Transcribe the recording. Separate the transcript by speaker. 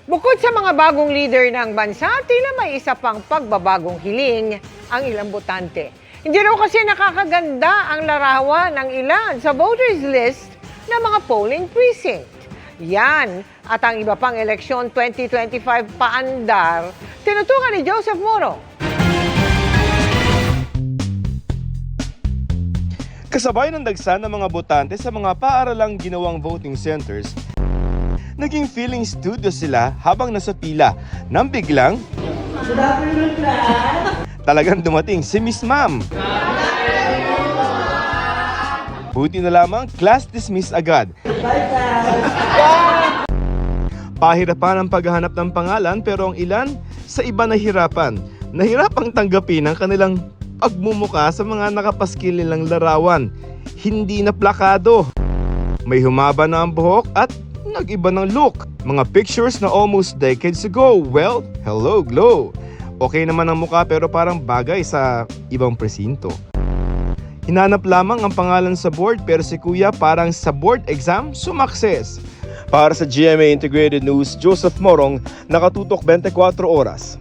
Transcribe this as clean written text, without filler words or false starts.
Speaker 1: Bukod sa mga bagong leader ng bansa, tila may isa pang pagbabagong hiling ang ilang botante. Hindi raw kasi nakakaganda ang larawan ng ilan sa voters list ng mga polling precinct. Yan at ang iba pang eleksyon 2025 paandar, tinutukan ni Joseph Moro.
Speaker 2: Kasabay ng dagsa ng mga botante sa mga paaralang ginawang voting centers, naging feeling studio sila habang nasa pila nang biglang talagang dumating si Miss Ma'am. Buti na lamang class dismiss agad. Pahirapan ang paghahanap ng pangalan pero ang ilan sa iba nahirapan. Nahirapang tanggapin ang kanilang pagmumuka sa mga nakapaskil nilang larawan. Hindi na plakado. May humaba na ang buhok at nag-iba ng look. Mga pictures na almost decades ago. Well, hello Glow. Okay naman ang mukha pero parang bagay sa ibang presinto. Hinanap lamang ang pangalan sa board pero si Kuya parang sa board exam sumakses. Para sa GMA Integrated News, Joseph Morong, nakatutok 24 oras.